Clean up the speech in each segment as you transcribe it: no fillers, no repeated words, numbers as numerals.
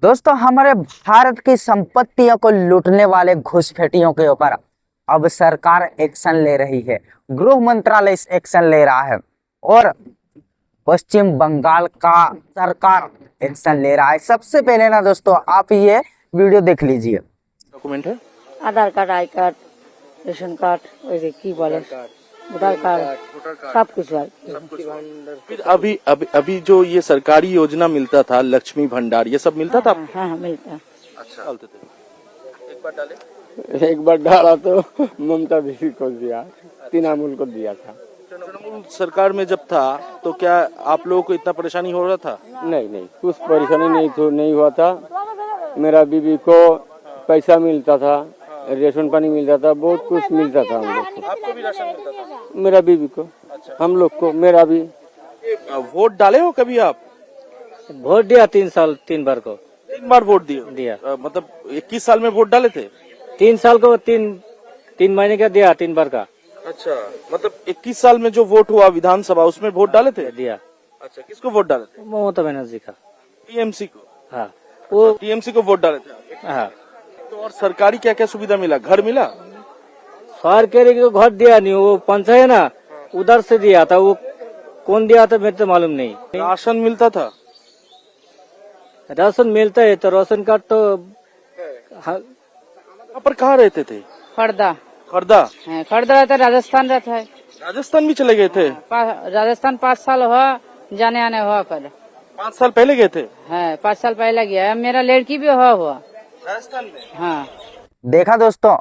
दोस्तों, हमारे भारत की संपत्तियों को लूटने वाले घुसपैठियों के ऊपर अब सरकार एक्शन ले रही है। गृह मंत्रालय इस एक्शन ले रहा है और पश्चिम बंगाल का सरकार एक्शन ले रहा है। सबसे पहले ना दोस्तों, आप ये वीडियो देख लीजिए। डॉक्यूमेंट है Aadhaar card, I card, ration card, की बोले वोटर कार्ड, सब कुछ है। फिर अभी जो ये सरकारी योजना मिलता था, लक्ष्मी भंडार, ये सब मिलता था? हाँ मिलता है। अच्छा, डालते थे। एक बार डाला तो ममता दीदी को दिया, तृणमूल को दिया था। तृणमूल सरकार में जब था तो क्या आप लोगों को इतना परेशानी हो रहा था? नहीं, कुछ परेशानी नहीं हुआ था। मेरा बीबी को पैसा मिलता था, रेशन पानी मिलता था, बहुत कुछ मिलता था हम लोग को। आपको भी राशन मिलता था? मेरा बीबी को, हम लोग को, मेरा भी। वोट डाले हो कभी आप? वोट दिया 3 बार को। 3 बार वोट दिया? मतलब 21 साल में वोट डाले थे? 3 साल को 3 महीने का दिया, 3 बार का। अच्छा, मतलब 21 साल में जो वोट हुआ विधानसभा, उसमें वोट डाले थे? दिया। अच्छा, किसको वोट डाले थे? ममता बनर्जी का। टीएमसी को? हाँ, वो टीएमसी को वोट डाले थे? हाँ। तो और सरकारी क्या क्या सुविधा मिला? घर मिला? सरकारी को घर दिया नहीं, वो पंचायत है ना, उधर से दिया था। वो कौन दिया था मेरे तो मालूम नहीं। राशन मिलता था? राशन मिलता है तो राशन कार्ड तो यहाँ पर कहाँ रहते थे? खर्दा खर्दा? खर्दा रहता है, राजस्थान रहता है। राजस्थान भी चले गए थे? राजस्थान 5 साल हुआ, जाने आने हुआ कर। 5 साल पहले गए थे? है 5 साल पहले गया। मेरा लड़की भी हुआ राजस्थान में? हाँ। देखा दोस्तों,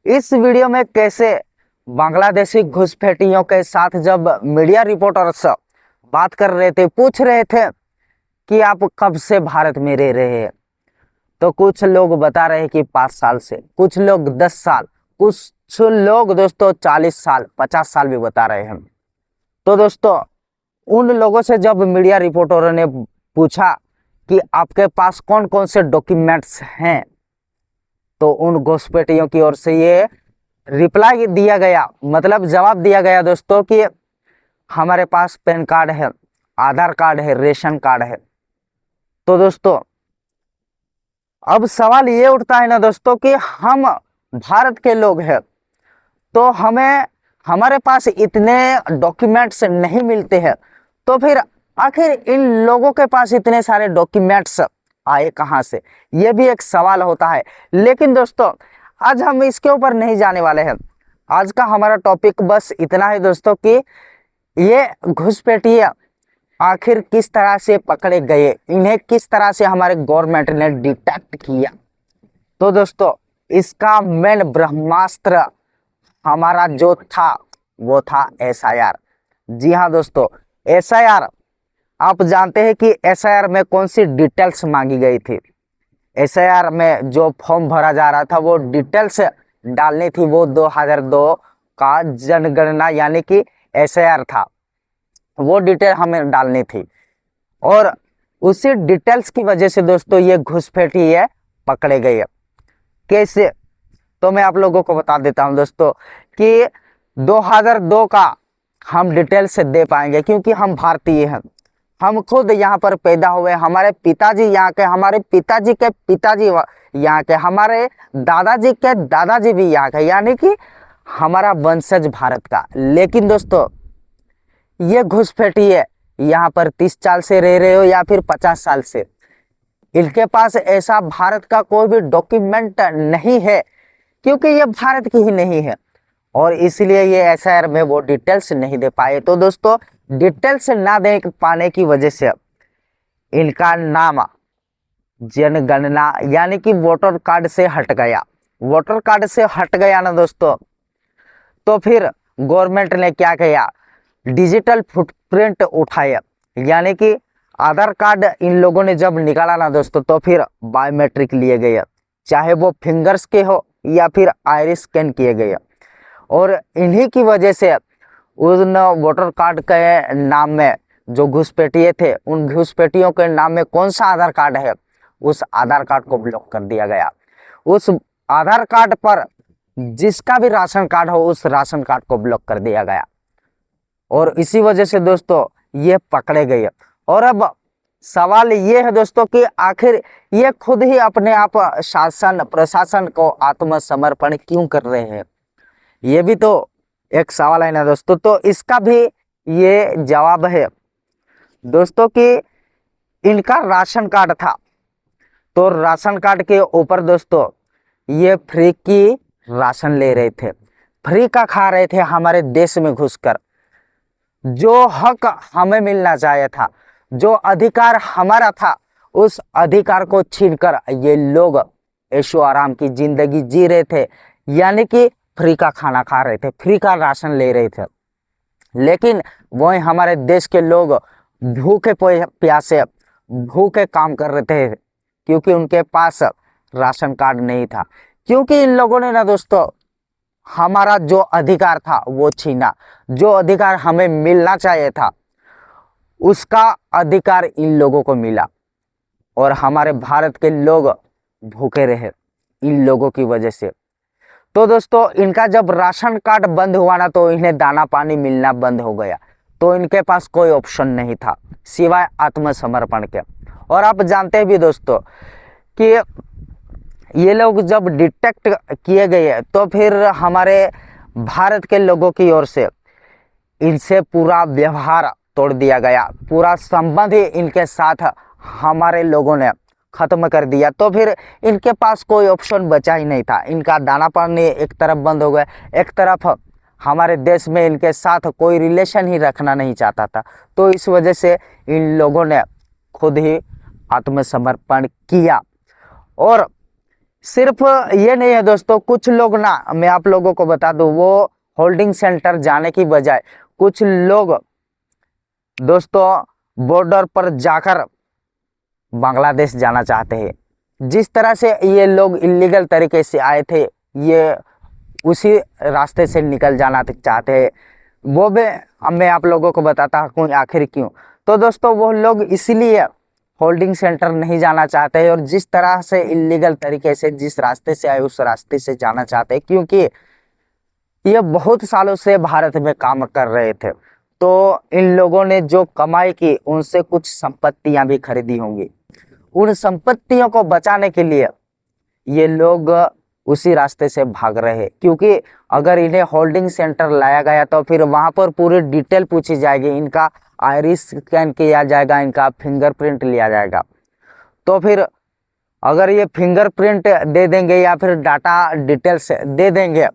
इस वीडियो में कैसे बांग्लादेशी घुसपैठियों के साथ जब मीडिया रिपोर्टर्स बात कर रहे थे, पूछ रहे थे कि आप कब से भारत में रह रहे हैं, तो कुछ लोग बता रहे हैं कि 5 साल से, कुछ लोग 10 साल, कुछ लोग दोस्तों 40 साल 50 साल भी बता रहे हैं। तो दोस्तों, उन लोगों से जब मीडिया रिपोर्टरों ने पूछा कि आपके पास कौन कौन से डॉक्यूमेंट्स हैं, तो उन घुसपैठियों की ओर से ये रिप्लाई दिया गया, मतलब जवाब दिया गया दोस्तों कि हमारे पास पैन कार्ड है, आधार कार्ड है, रेशन कार्ड है। तो दोस्तों, अब सवाल ये उठता है ना दोस्तों कि हम भारत के लोग हैं, तो हमें हमारे पास इतने डॉक्यूमेंट्स नहीं मिलते हैं, तो फिर आखिर इन लोगों के पास इतने सारे डॉक्यूमेंट्स आए कहाँ से? ये भी एक सवाल होता है। लेकिन दोस्तों, आज हम इसके ऊपर नहीं जाने वाले हैं। आज का हमारा टॉपिक बस इतना है दोस्तों कि ये घुसपैठिए आखिर किस तरह से पकड़े गए, इन्हें किस तरह से हमारे गवर्नमेंट ने डिटेक्ट किया। तो दोस्तों, इसका मेन ब्रह्मास्त्र हमारा जो था वो था SIR। जी हाँ दोस्तों, SIR, आप जानते हैं कि SIR में कौन सी डिटेल्स मांगी गई थी? SIR में जो फॉर्म भरा जा रहा था वो डिटेल्स डालनी थी, वो 2002 का जनगणना यानी कि SIR था, वो डिटेल हमें डालनी थी। और उसी डिटेल्स की वजह से दोस्तों ये घुसपैठिए पकड़े गए। कैसे? तो मैं आप लोगों को बता देता हूं दोस्तों कि 2002 का हम डिटेल से दे पाएंगे, क्योंकि हम भारतीय हैं, हम खुद यहाँ पर पैदा हुए, हमारे पिताजी यहाँ के, हमारे पिताजी के पिताजी यहाँ के, हमारे दादाजी के दादाजी भी यहाँ के, यानी कि हमारा वंशज भारत का। लेकिन दोस्तों, ये घुसपैठिए यहाँ पर 30 साल से रह रहे हो या फिर 50 साल से, इनके पास ऐसा भारत का कोई भी डॉक्यूमेंट नहीं है, क्योंकि ये भारत की ही नहीं है, और इसलिए ये SIR में वो डिटेल्स नहीं दे पाए। तो दोस्तों, डिटेल्स ना दे पाने की वजह से इनका नाम जनगणना यानी कि वोटर कार्ड से हट गया। वोटर कार्ड से हट गया ना दोस्तों, तो फिर गवर्नमेंट ने क्या किया? डिजिटल फुटप्रिंट उठाया, यानी कि आधार कार्ड इन लोगों ने जब निकाला ना दोस्तों, तो फिर बायोमेट्रिक लिए गए, चाहे वो फिंगर्स के हो या फिर आइरिस स्कैन किए गए। और इन्हीं की वजह से उन वोटर कार्ड के नाम में जो घुसपैठिए थे, उन घुसपैठियों के नाम में कौन सा आधार कार्ड है, उस आधार कार्ड को ब्लॉक कर दिया गया। उस आधार कार्ड पर जिसका भी राशन कार्ड हो, उस राशन कार्ड को ब्लॉक कर दिया गया। और इसी वजह से दोस्तों ये पकड़े गए। और अब सवाल ये है दोस्तों कि आखिर ये खुद ही अपने आप शासन प्रशासन को आत्मसमर्पण क्यों कर रहे हैं, ये भी तो एक सवाल है ना दोस्तों। तो इसका भी ये जवाब है दोस्तों कि इनका राशन कार्ड था, तो राशन कार्ड के ऊपर दोस्तों ये फ्री की राशन ले रहे थे, फ्री का खा रहे थे हमारे देश में घुसकर। जो हक हमें मिलना चाहिए था, जो अधिकार हमारा था, उस अधिकार को छीनकर ये लोग ऐशो आराम की जिंदगी जी रहे थे, यानी कि फ्री का खाना खा रहे थे, फ्री का राशन ले रहे थे। लेकिन वही हमारे देश के लोग भूखे प्यासे भूखे काम कर रहे थे, क्योंकि उनके पास राशन कार्ड नहीं था। क्योंकि इन लोगों ने ना दोस्तों हमारा जो अधिकार था वो छीना, जो अधिकार हमें मिलना चाहिए था उसका अधिकार इन लोगों को मिला, और हमारे भारत के लोग भूखे रहे इन लोगों की वजह से। तो दोस्तों इनका जब राशन कार्ड बंद हुआ ना, तो इन्हें दाना पानी मिलना बंद हो गया, तो इनके पास कोई ऑप्शन नहीं था सिवाय आत्मसमर्पण के। और आप जानते हैं भी दोस्तों कि ये लोग जब डिटेक्ट किए गए तो फिर हमारे भारत के लोगों की ओर से इनसे पूरा व्यवहार तोड़ दिया गया, पूरा संबंध ही इनके साथ हमारे लोगों ने खत्म कर दिया। तो फिर इनके पास कोई ऑप्शन बचा ही नहीं था, इनका दाना पानी एक तरफ बंद हो गया, एक तरफ हमारे देश में इनके साथ कोई रिलेशन ही रखना नहीं चाहता था। तो इस वजह से इन लोगों ने खुद ही आत्मसमर्पण किया। और सिर्फ ये नहीं है दोस्तों, कुछ लोग ना, मैं आप लोगों को बता दूं, वो होल्डिंग सेंटर जाने की बजाय कुछ लोग दोस्तों बॉर्डर पर जाकर बांग्लादेश जाना चाहते हैं। जिस तरह से ये लोग इलीगल तरीके से आए थे, ये उसी रास्ते से निकल जाना चाहते हैं। वो भी मैं आप लोगों को बताता हूँ आखिर क्यों। तो दोस्तों वो लोग इसलिए होल्डिंग सेंटर नहीं जाना चाहते हैं, और जिस तरह से इलीगल तरीके से जिस रास्ते से आए उस रास्ते से जाना चाहते हैं, क्योंकि ये बहुत सालों से भारत में काम कर रहे थे। तो इन लोगों ने जो कमाई की उनसे कुछ संपत्तियां भी खरीदी होंगी, उन संपत्तियों को बचाने के लिए ये लोग उसी रास्ते से भाग रहे हैं। क्योंकि अगर इन्हें होल्डिंग सेंटर लाया गया तो फिर वहां पर पूरी डिटेल पूछी जाएगी, इनका आइरिस स्कैन किया जाएगा, इनका फिंगरप्रिंट लिया जाएगा। तो फिर अगर ये फिंगरप्रिंट दे देंगे या फिर डाटा डिटेल्स दे देंगे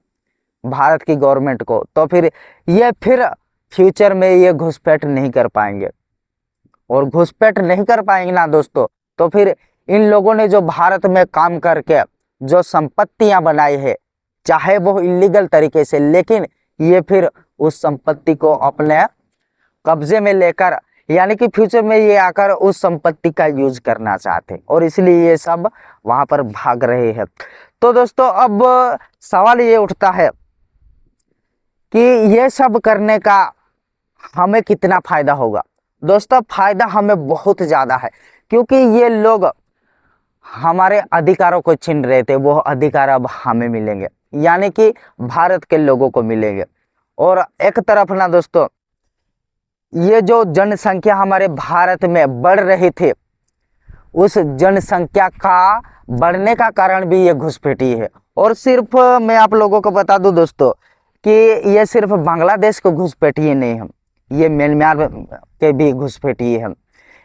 भारत की गवर्नमेंट को, तो फिर ये फिर फ्यूचर में ये घुसपैठ नहीं कर पाएंगे। और घुसपैठ नहीं कर पाएंगे ना दोस्तों, तो फिर इन लोगों ने जो भारत में काम करके जो संपत्तियां बनाई है, चाहे वो इलीगल तरीके से, लेकिन ये फिर उस संपत्ति को अपने कब्जे में लेकर, यानी कि फ्यूचर में ये आकर उस संपत्ति का यूज करना चाहते हैं, और इसलिए ये सब वहां पर भाग रहे हैं। तो दोस्तों अब सवाल ये उठता है कि ये सब करने का हमें कितना फायदा होगा। दोस्तों फायदा हमें बहुत ज्यादा है, क्योंकि ये लोग हमारे अधिकारों को छीन रहे थे, वो अधिकार अब हमें मिलेंगे, यानी कि भारत के लोगों को मिलेंगे। और एक तरफ ना दोस्तों ये जो जनसंख्या हमारे भारत में बढ़ रही थी, उस जनसंख्या का बढ़ने का कारण भी ये घुसपैठी है। और सिर्फ मैं आप लोगों को बता दूं दोस्तों कि ये सिर्फ बांग्लादेश को घुसपैठी नहीं हम, ये म्यांमार के भी घुसपैठी है,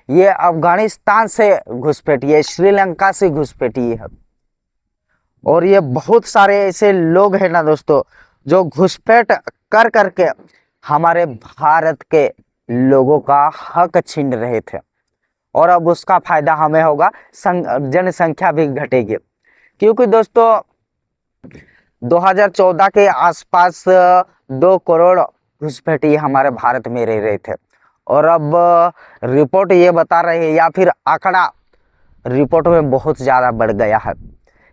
ये अफगानिस्तान से घुसपैठी है, श्रीलंका से घुसपैठी है। और ये बहुत सारे ऐसे लोग हैं ना दोस्तों जो घुसपैठ कर करके हमारे भारत के लोगों का हक छीन रहे थे, और अब उसका फायदा हमें होगा, जनसंख्या भी घटेगी। क्योंकि दोस्तों 2014 के आसपास 2 करोड़ घुसपैठी हमारे भारत में रह रहे थे, और अब रिपोर्ट ये बता रही है, या फिर आंकड़ा रिपोर्ट में बहुत ज़्यादा बढ़ गया है।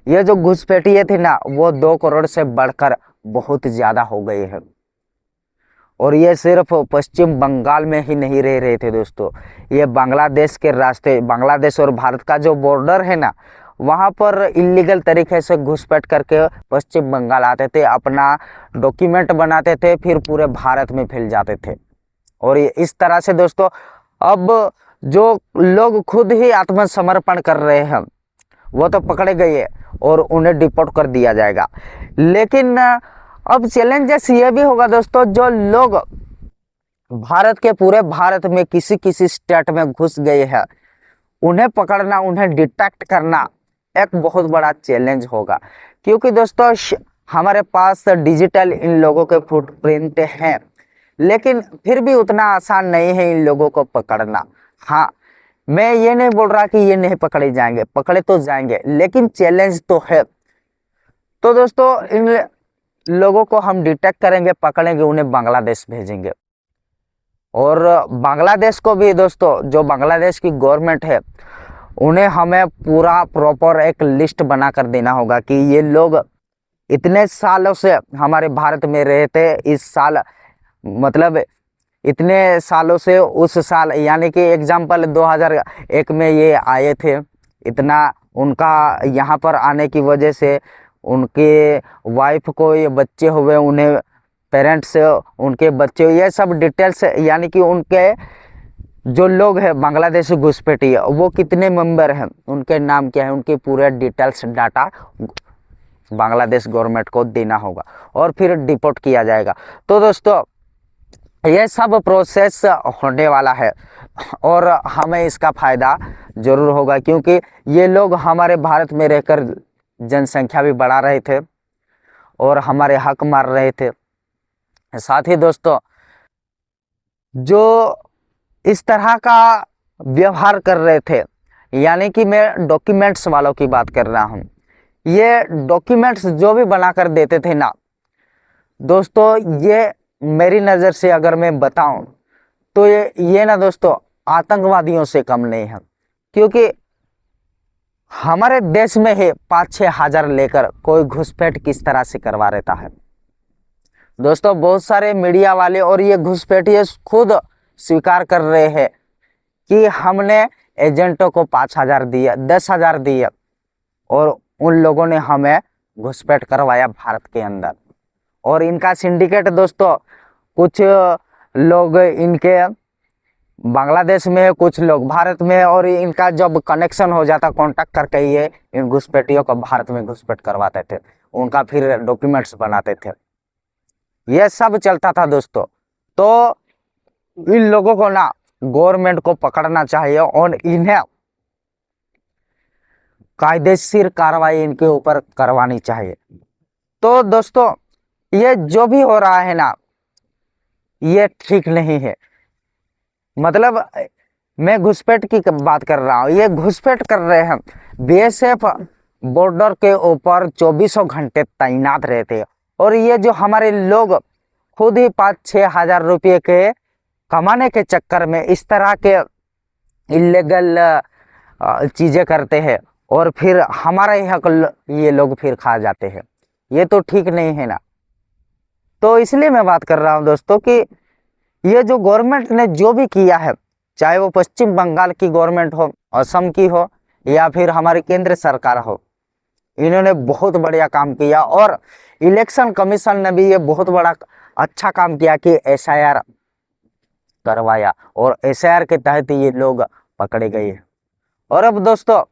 ये जो घुसपैठिए थे ना, वो 2 करोड़ से बढ़कर बहुत ज़्यादा हो गए हैं। और ये सिर्फ पश्चिम बंगाल में ही नहीं रह रहे थे दोस्तों, ये बांग्लादेश के रास्ते, बांग्लादेश और भारत का जो बॉर्डर है ना, वहाँ पर इलीगल तरीके से घुसपैठ करके पश्चिम बंगाल आते थे, अपना डॉक्यूमेंट बनाते थे, फिर पूरे भारत में फैल जाते थे। और ये इस तरह से दोस्तों अब जो लोग खुद ही आत्मसमर्पण कर रहे हैं वो तो पकड़े गए और उन्हें डिपोर्ट कर दिया जाएगा। लेकिन अब चैलेंजेस ये भी होगा दोस्तों, जो लोग भारत के पूरे भारत में किसी किसी स्टेट में घुस गए हैं उन्हें पकड़ना, उन्हें डिटेक्ट करना एक बहुत बड़ा चैलेंज होगा। क्योंकि दोस्तों हमारे पास डिजिटल इन लोगों के फुटप्रिंट हैं, लेकिन फिर भी उतना आसान नहीं है इन लोगों को पकड़ना। हाँ, मैं ये नहीं बोल रहा कि ये नहीं पकड़े जाएंगे, पकड़े तो जाएंगे, लेकिन चैलेंज तो है। तो दोस्तों इन लोगों को हम डिटेक्ट करेंगे, पकड़ेंगे, उन्हें बांग्लादेश भेजेंगे। और बांग्लादेश को भी दोस्तों, जो बांग्लादेश की गवर्नमेंट है, उन्हें हमें पूरा प्रॉपर एक लिस्ट बनाकर देना होगा कि ये लोग इतने सालों से हमारे भारत में रहे थे, इस साल मतलब इतने सालों से उस साल, यानी कि एग्जाम्पल 2001 में ये आए थे, इतना उनका यहाँ पर आने की वजह से उनके वाइफ को ये बच्चे हुए, उन्हें पेरेंट्स, उनके बच्चे, ये सब डिटेल्स, यानी कि उनके जो लोग हैं बांग्लादेशी घुसपैठी वो कितने मेंबर हैं, उनके नाम क्या है, उनके पूरे डिटेल्स डाटा बांग्लादेश गवर्नमेंट को देना होगा और फिर डिपोर्ट किया जाएगा। तो दोस्तों ये सब प्रोसेस होने वाला है और हमें इसका फ़ायदा ज़रूर होगा, क्योंकि ये लोग हमारे भारत में रहकर जनसंख्या भी बढ़ा रहे थे और हमारे हक मार रहे थे। साथ ही दोस्तों जो इस तरह का व्यवहार कर रहे थे, यानी कि मैं डॉक्यूमेंट्स वालों की बात कर रहा हूँ, ये डॉक्यूमेंट्स जो भी बना कर देते थे ना दोस्तों, ये मेरी नज़र से अगर मैं बताऊं तो ये ना दोस्तों आतंकवादियों से कम नहीं है। क्योंकि हमारे देश में ही 5-6 हज़ार लेकर कोई घुसपैठ किस तरह से करवा रहता है दोस्तों। बहुत सारे मीडिया वाले और ये घुसपैठिए खुद स्वीकार कर रहे हैं कि हमने एजेंटों को 5,000 दिए, 10,000 दिए और उन लोगों ने हमें घुसपैठ करवाया भारत के अंदर। और इनका सिंडिकेट दोस्तों, कुछ लोग इनके बांग्लादेश में है, कुछ लोग भारत में है, और इनका जब कनेक्शन हो जाता कांटेक्ट करके ये इन घुसपैठियों को भारत में घुसपैठ करवाते थे, उनका फिर डॉक्यूमेंट्स बनाते थे, ये सब चलता था दोस्तों। तो इन लोगों को ना गवर्नमेंट को पकड़ना चाहिए और इन्हें कायदेशीर कार्रवाई इनके ऊपर करवानी चाहिए। तो दोस्तों ये जो भी हो रहा है ना, ये ठीक नहीं है। मतलब मैं घुसपैठ की बात कर रहा हूँ, ये घुसपैठ कर रहे हैं। बीएसएफ बॉर्डर के ऊपर 24 घंटे तैनात रहते हैं और ये जो हमारे लोग खुद ही 5-6 हज़ार रुपये के कमाने के चक्कर में इस तरह के इल्लीगल चीज़ें करते हैं और फिर हमारा ही हक ये लोग फिर खा जाते हैं, ये तो ठीक नहीं है ना। तो इसलिए मैं बात कर रहा हूँ दोस्तों कि ये जो गवर्नमेंट ने जो भी किया है, चाहे वो पश्चिम बंगाल की गवर्नमेंट हो, असम की हो या फिर हमारी केंद्र सरकार हो, इन्होंने बहुत बढ़िया काम किया। और इलेक्शन कमीशन ने भी ये बहुत बड़ा अच्छा काम किया कि एसआईआर करवाया और एसआईआर के तहत ये लोग पकड़े गए। और अब दोस्तों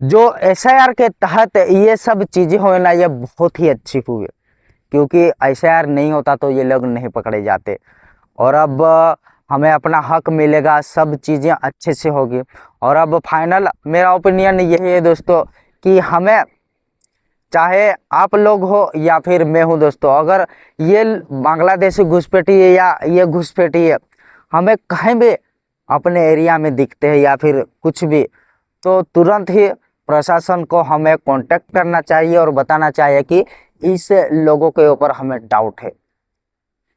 जो एसआईआर के तहत ये सब चीज़ें हुई ना, ये बहुत ही अच्छी हुई, क्योंकि एसआईआर नहीं होता तो ये लोग नहीं पकड़े जाते। और अब हमें अपना हक मिलेगा, सब चीज़ें अच्छे से होगी। और अब फाइनल मेरा ओपिनियन यही है दोस्तों कि हमें, चाहे आप लोग हो या फिर मैं हूँ दोस्तों, अगर ये बांग्लादेशी घुसपैठी है या ये घुसपैठी है हमें कहीं भी अपने एरिया में दिखते हैं या फिर कुछ भी, तो तुरंत ही प्रशासन को हमें कांटेक्ट करना चाहिए और बताना चाहिए कि इस लोगों के ऊपर हमें डाउट है,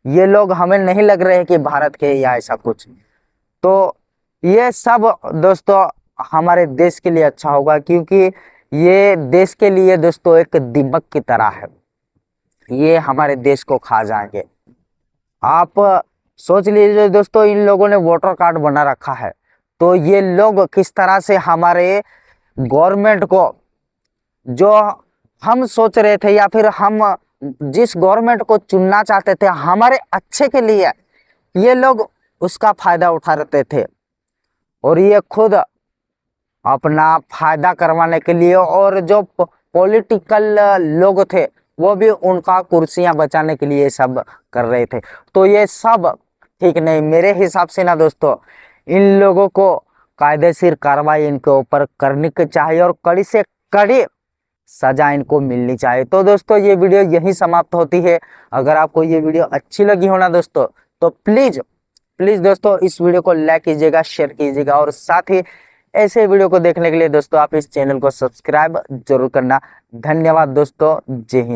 ये लोग हमें नहीं लग रहे कि भारत के या ऐसा कुछ। तो ये सब दोस्तों हमारे देश के लिए अच्छा होगा, क्योंकि ये देश के लिए दोस्तों एक दीमक की तरह है, ये हमारे देश को खा जाएंगे। आप सोच लीजिए दोस्तों, इन लोगों ने वोटर कार्ड बना रखा है, तो ये लोग किस तरह से हमारे गवर्नमेंट को, जो हम सोच रहे थे या फिर हम जिस गवर्नमेंट को चुनना चाहते थे हमारे अच्छे के लिए, ये लोग उसका फायदा उठा रहे थे और ये खुद अपना फायदा करवाने के लिए, और जो पॉलिटिकल लोग थे वो भी उनका कुर्सियां बचाने के लिए सब कर रहे थे। तो ये सब ठीक नहीं मेरे हिसाब से ना दोस्तों। इन लोगों को कायदेशीर कार्रवाई इनके ऊपर करनी चाहिए और कड़ी से कड़ी सजा इनको मिलनी चाहिए। तो दोस्तों ये वीडियो यहीं समाप्त होती है। अगर आपको ये वीडियो अच्छी लगी हो ना दोस्तों तो प्लीज दोस्तों इस वीडियो को लाइक कीजिएगा, शेयर कीजिएगा, और साथ ही ऐसे वीडियो को देखने के लिए दोस्तों आप इस चैनल को सब्सक्राइब जरूर करना। धन्यवाद दोस्तों, जय हिंद।